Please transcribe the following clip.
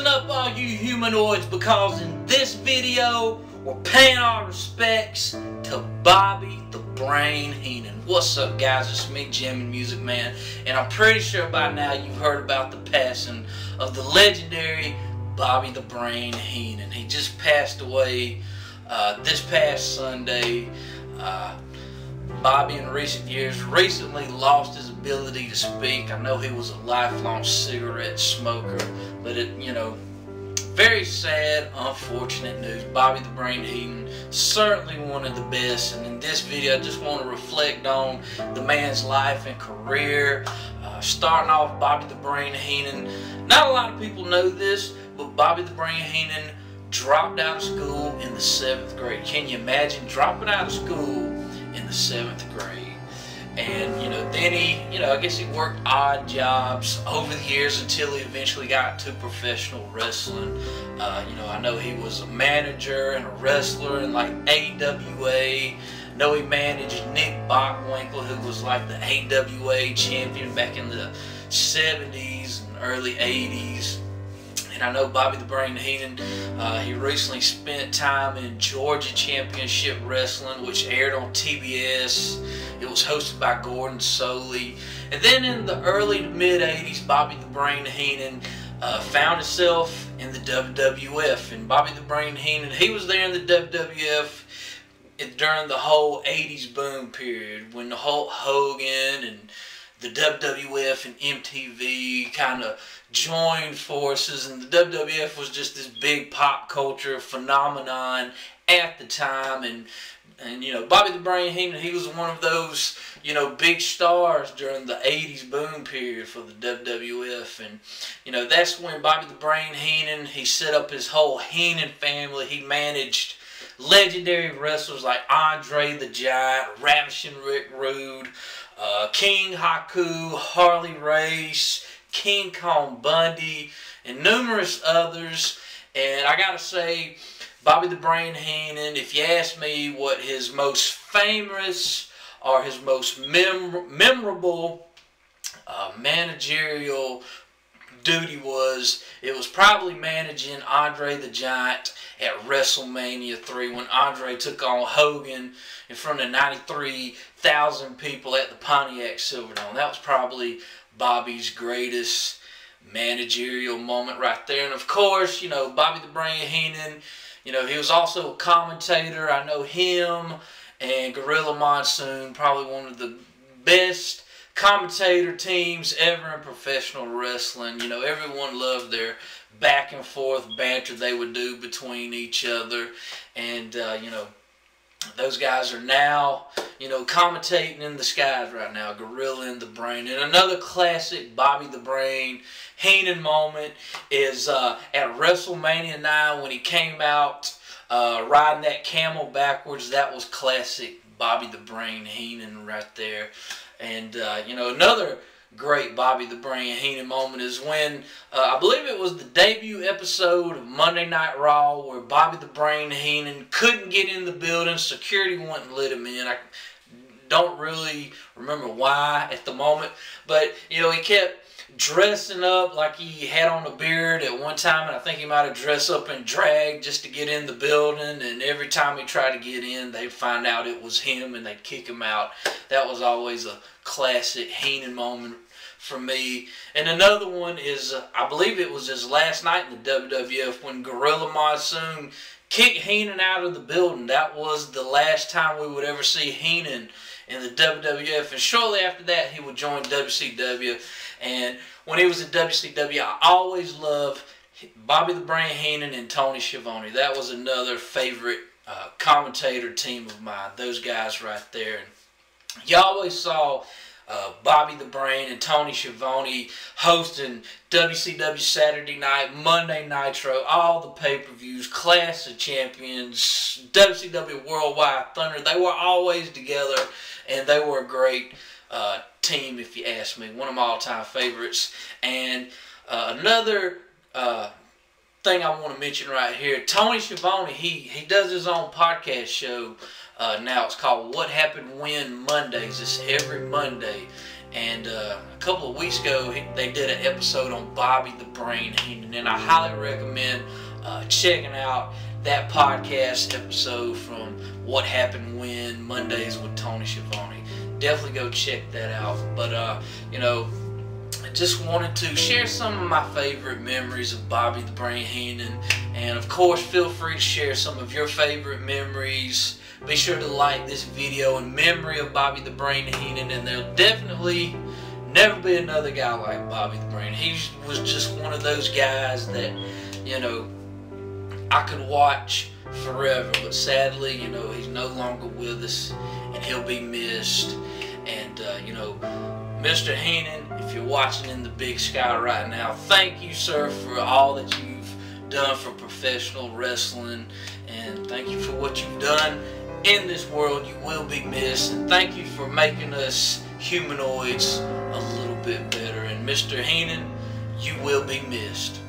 Listen up, all you humanoids, because in this video we're paying our respects to Bobby the Brain Heenan. What's up, guys? It's me, Jim and Music Man, and I'm pretty sure by now you've heard about the passing of the legendary Bobby the Brain Heenan. He just passed away this past Sunday. Bobby in recent years recently lost his ability to speak. I know he was a lifelong cigarette smoker, but very sad, unfortunate news. Bobby the Brain Heenan, certainly one of the best, and in this video I just want to reflect on the man's life and career. Starting off, Bobby the Brain Heenan, not a lot of people know this, but Bobby the Brain Heenan dropped out of school in the 7th grade. Can you imagine dropping out of school in the 7th grade? And then he, I guess he worked odd jobs over the years until he eventually got to professional wrestling. I know he was a manager and a wrestler in like AWA. I know he managed Nick Bockwinkel, who was like the AWA champion back in the 70s and early 80s. And I know Bobby the Brain Heenan, he recently spent time in Georgia Championship Wrestling, which aired on TBS. It was hosted by Gordon Soley. And then in the early to mid 80s, Bobby the Brain Heenan found himself in the WWF. And Bobby the Brain Heenan, he was there in the WWF during the whole 80s boom period, when the Hulk Hogan and the WWF and MTV kind of joined forces, and the WWF was just this big pop culture phenomenon at the time. And Bobby the Brain Heenan, he was one of those big stars during the 80s boom period for the WWF. And that's when Bobby the Brain Heenan, he set up his whole Heenan family. He managed legendary wrestlers like Andre the Giant, Ravishing Rick Rude, King Haku, Harley Race, King Kong Bundy, and numerous others. And I gotta say, Bobby the Brain Heenan, if you ask me what his most famous or his most memorable managerial duty was, it was probably managing Andre the Giant at WrestleMania 3 when Andre took on Hogan in front of 93,000 people at the Pontiac Silverdome. That was probably Bobby's greatest managerial moment right there. And of course, Bobby the Brain Heenan, he was also a commentator. I know him and Gorilla Monsoon, probably one of the best commentator teams ever in professional wrestling. Everyone loved their back and forth banter they would do between each other. And those guys are now commentating in the skies right now, Gorilla and the Brain. And another classic Bobby the Brain Heenan moment is at WrestleMania 9 when he came out riding that camel backwards. That was classic Bobby the Brain Heenan right there. And another great Bobby the Brain Heenan moment is when I believe it was the debut episode of Monday Night Raw, where Bobby the Brain Heenan couldn't get in the building. Security wouldn't let him in. I don't really remember why at the moment, but he kept dressing up like he had on a beard at one time, and I think he might have dressed up in drag just to get in the building. And every time he tried to get in, they'd find out it was him and they'd kick him out. That was always a classic Heenan moment for me. And another one is, I believe it was his last night in the WWF when Gorilla Monsoon kicked Heenan out of the building. That was the last time we would ever see Heenan in the WWF. And shortly after that, he would join WCW. And when he was at WCW, I always loved Bobby the Brain Heenan and Tony Schiavone. That was another favorite commentator team of mine. Those guys right there. And you always saw Bobby the Brain and Tony Schiavone hosting WCW Saturday Night, Monday Nitro, all the pay-per-views, Clash of Champions, WCW Worldwide Thunder. They were always together, and they were a great team, if you ask me. One of my all-time favorites. And another thing I want to mention right here, Tony Schiavone, he does his own podcast show now. It's called What Happened When Mondays. It's every Monday. And a couple of weeks ago, they did an episode on Bobby the Brain Heenan, and I highly recommend checking out that podcast episode from What Happened When Mondays with Tony Schiavone. Definitely go check that out. But you know, I just wanted to share some of my favorite memories of Bobby the Brain Heenan, and of course, feel free to share some of your favorite memories. Be sure to like this video in memory of Bobby the Brain Heenan, and there'll definitely never be another guy like Bobby the Brain. He was just one of those guys that, you know, I could watch forever, but sadly, you know, he's no longer with us, and he'll be missed. And you know, Mr. Heenan, if you're watching in the big sky right now, thank you, sir, for all that you've done for professional wrestling, and thank you for what you've done in this world. You will be missed, and thank you for making us humanoids a little bit better. And Mr. Heenan, you will be missed.